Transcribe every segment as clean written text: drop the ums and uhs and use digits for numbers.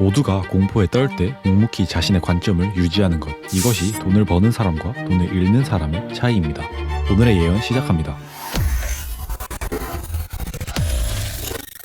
모두가 공포에 떨 때 묵묵히 자신의 관점을 유지하는 것, 이것이 돈을 버는 사람과 돈을 잃는 사람의 차이입니다. 오늘의 예언 시작합니다.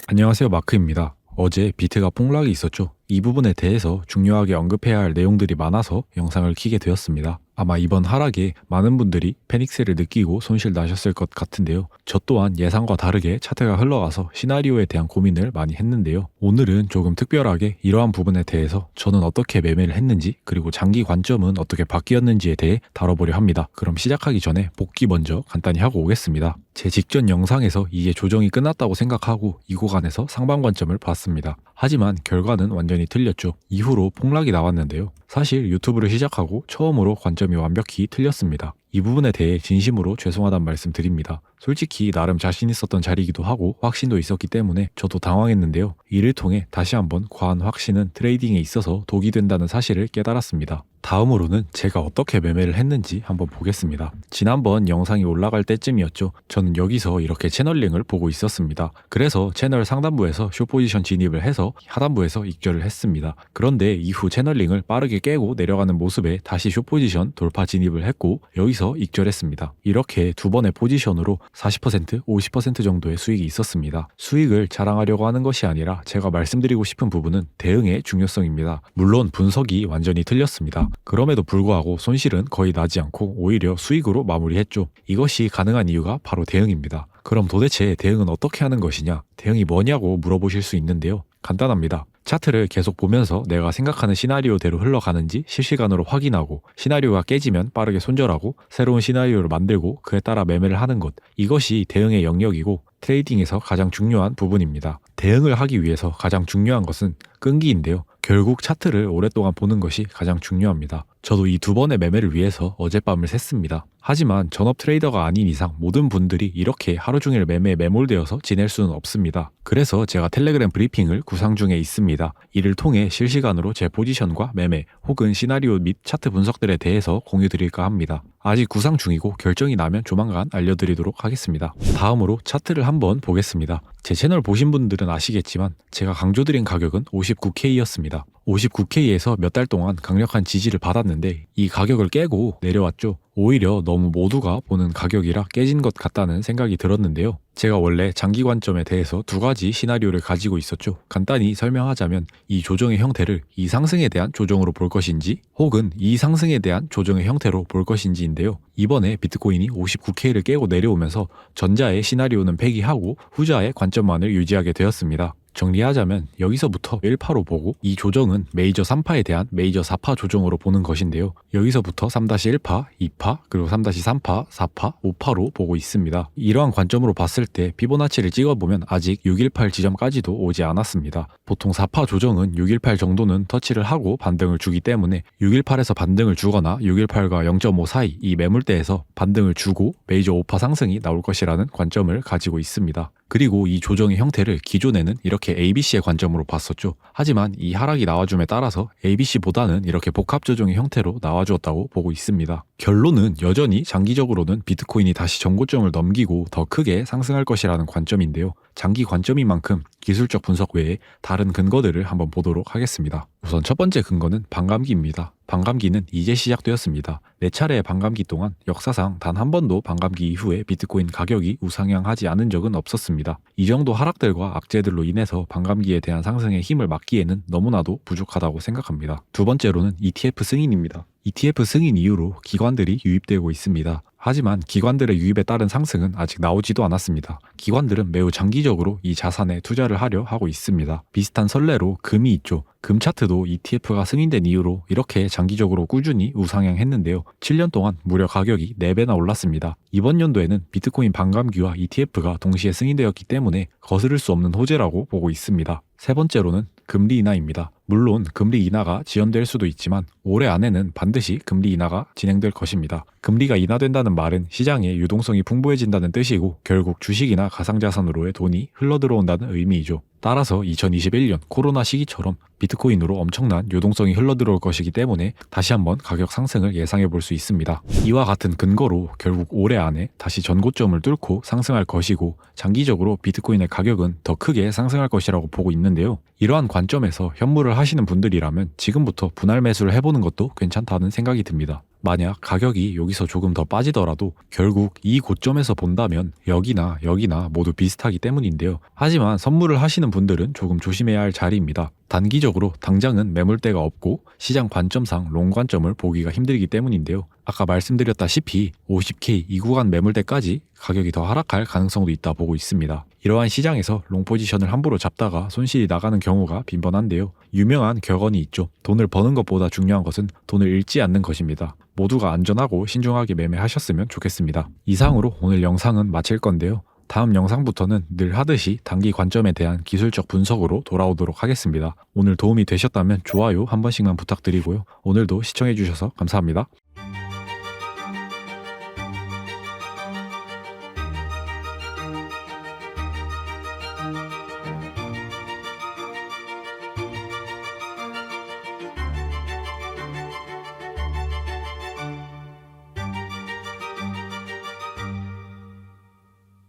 안녕하세요, 마크입니다. 어제 비트가 폭락이 있었죠. 이 부분에 대해서 중요하게 언급해야 할 내용들이 많아서 영상을 켜게 되었습니다. 아마 이번 하락에 많은 분들이 패닉세를 느끼고 손실 나셨을 것 같은데요. 저 또한 예상과 다르게 차트가 흘러가서 시나리오에 대한 고민을 많이 했는데요. 오늘은 조금 특별하게 이러한 부분에 대해서 저는 어떻게 매매를 했는지, 그리고 장기 관점은 어떻게 바뀌었는지에 대해 다뤄보려 합니다. 그럼 시작하기 전에 복귀 먼저 간단히 하고 오겠습니다. 제 직전 영상에서 이게 조정이 끝났다고 생각하고 이 구간에서 상방 관점을 봤습니다. 하지만 결과는 완전히 틀렸죠. 이후로 폭락이 나왔는데요. 사실 유튜브를 시작하고 처음으로 관점이 완벽히 틀렸습니다. 이 부분에 대해 진심으로 죄송하다는 말씀 드립니다. 솔직히 나름 자신 있었던 자리이기도 하고 확신도 있었기 때문에 저도 당황했는데요. 이를 통해 다시 한번 과한 확신은 트레이딩에 있어서 독이 된다는 사실을 깨달았습니다. 다음으로는 제가 어떻게 매매를 했는지 한번 보겠습니다. 지난번 영상이 올라갈 때쯤이었죠. 저는 여기서 이렇게 채널링을 보고 있었습니다. 그래서 채널 상단부에서 숏포지션 진입을 해서 하단부에서 익절을 했습니다. 그런데 이후 채널링을 빠르게 깨고 내려가는 모습에 다시 숏포지션 돌파 진입을 했고 여기서 익절했습니다. 이렇게 두 번의 포지션으로 40%, 50% 정도의 수익이 있었습니다. 수익을 자랑하려고 하는 것이 아니라 제가 말씀드리고 싶은 부분은 대응의 중요성입니다. 물론 분석이 완전히 틀렸습니다. 그럼에도 불구하고 손실은 거의 나지 않고 오히려 수익으로 마무리했죠. 이것이 가능한 이유가 바로 대응입니다. 그럼 도대체 대응은 어떻게 하는 것이냐? 대응이 뭐냐고 물어보실 수 있는데요. 간단합니다. 차트를 계속 보면서 내가 생각하는 시나리오대로 흘러가는지 실시간으로 확인하고, 시나리오가 깨지면 빠르게 손절하고 새로운 시나리오를 만들고 그에 따라 매매를 하는 것, 이것이 대응의 영역이고 트레이딩에서 가장 중요한 부분입니다. 대응을 하기 위해서 가장 중요한 것은 끈기인데요. 결국 차트를 오랫동안 보는 것이 가장 중요합니다. 저도 이 두 번의 매매를 위해서 어젯밤을 샜습니다. 하지만 전업 트레이더가 아닌 이상 모든 분들이 이렇게 하루 종일 매매에 매몰되어서 지낼 수는 없습니다. 그래서 제가 텔레그램 브리핑을 구상 중에 있습니다. 이를 통해 실시간으로 제 포지션과 매매 혹은 시나리오 및 차트 분석들에 대해서 공유드릴까 합니다. 아직 구상 중이고 결정이 나면 조만간 알려드리도록 하겠습니다. 다음으로 차트를 한번 보겠습니다. 제 채널 보신 분들은 아시겠지만 제가 강조드린 가격은 59K였습니다. 59K에서 몇 달 동안 강력한 지지를 받았는데 이 가격을 깨고 내려왔죠. 오히려 너무 모두가 보는 가격이라 깨진 것 같다는 생각이 들었는데요. 제가 원래 장기 관점에 대해서 두 가지 시나리오를 가지고 있었죠. 간단히 설명하자면 이 조정의 형태를 이 상승에 대한 조정으로 볼 것인지 혹은 이 상승에 대한 조정의 형태로 볼 것인지인데요. 이번에 비트코인이 59K를 깨고 내려오면서 전자의 시나리오는 폐기하고 후자의 관점만을 유지하게 되었습니다. 정리하자면 여기서부터 1파로 보고 이 조정은 메이저 3파에 대한 메이저 4파 조정으로 보는 것인데요. 여기서부터 3-1파, 2파, 그리고 3-3파, 4파, 5파로 보고 있습니다. 이러한 관점으로 봤을 때 피보나치를 찍어보면 아직 618 지점까지도 오지 않았습니다. 보통 4파 조정은 618 정도는 터치를 하고 반등을 주기 때문에 618에서 반등을 주거나 618과 0.5 사이 이 매물대에서 반등을 주고 메이저 5파 상승이 나올 것이라는 관점을 가지고 있습니다. 그리고 이 조정의 형태를 기존에는 이렇게 ABC의 관점으로 봤었죠. 하지만 이 하락이 나와줌에 따라서 ABC보다는 이렇게 복합 조정의 형태로 나와주었다고 보고 있습니다. 결론은 여전히 장기적으로는 비트코인이 다시 전고점을 넘기고 더 크게 상승할 것이라는 관점인데요. 장기 관점인 만큼 기술적 분석 외에 다른 근거들을 한번 보도록 하겠습니다. 우선 첫 번째 근거는 반감기입니다. 반감기는 이제 시작되었습니다. 4차례의 반감기 동안 역사상 단 한 번도 반감기 이후에 비트코인 가격이 우상향하지 않은 적은 없었습니다. 이 정도 하락들과 악재들로 인해서 반감기에 대한 상승의 힘을 막기에는 너무나도 부족하다고 생각합니다. 두 번째로는 ETF 승인입니다. ETF 승인 이후로 기관들이 유입되고 있습니다. 하지만 기관들의 유입에 따른 상승은 아직 나오지도 않았습니다. 기관들은 매우 장기적으로 이 자산에 투자를 하려 하고 있습니다. 비슷한 선례로 금이 있죠. 금 차트도 ETF가 승인된 이후로 이렇게 장기적으로 꾸준히 우상향했는데요. 7년 동안 무려 가격이 4배나 올랐습니다. 이번 연도에는 비트코인 반감기와 ETF가 동시에 승인되었기 때문에 거스를 수 없는 호재라고 보고 있습니다. 세 번째로는 금리 인하입니다. 물론 금리 인하가 지연될 수도 있지만 올해 안에는 반드시 금리 인하가 진행될 것입니다. 금리가 인하된다는 말은 시장의 유동성이 풍부해진다는 뜻이고 결국 주식이나 가상자산으로의 돈이 흘러들어온다는 의미이죠. 따라서 2021년 코로나 시기처럼 비트코인으로 엄청난 유동성이 흘러들어올 것이기 때문에 다시 한번 가격 상승을 예상해 볼 수 있습니다. 이와 같은 근거로 결국 올해 안에 다시 전고점을 뚫고 상승할 것이고 장기적으로 비트코인의 가격은 더 크게 상승할 것이라고 보고 있는데요. 이러한 관점에서 현물을 매매를 하시는 분들이라면 지금부터 분할 매수를 해보는 것도 괜찮다는 생각이 듭니다. 만약 가격이 여기서 조금 더 빠지더라도 결국 이 고점에서 본다면 여기나 여기나 모두 비슷하기 때문인데요. 하지만 선물을 하시는 분들은 조금 조심해야 할 자리입니다. 단기적으로 당장은 매물대가 없고 시장 관점상 롱 관점을 보기가 힘들기 때문인데요. 아까 말씀드렸다시피 50K 이 구간 매물대까지 가격이 더 하락할 가능성도 있다 보고 있습니다. 이러한 시장에서 롱 포지션을 함부로 잡다가 손실이 나가는 경우가 빈번한데요. 유명한 격언이 있죠. 돈을 버는 것보다 중요한 것은 돈을 잃지 않는 것입니다. 모두가 안전하고 신중하게 매매하셨으면 좋겠습니다. 이상으로 오늘 영상은 마칠 건데요. 다음 영상부터는 늘 하듯이 단기 관점에 대한 기술적 분석으로 돌아오도록 하겠습니다. 오늘 도움이 되셨다면 좋아요 한 번씩만 부탁드리고요. 오늘도 시청해주셔서 감사합니다.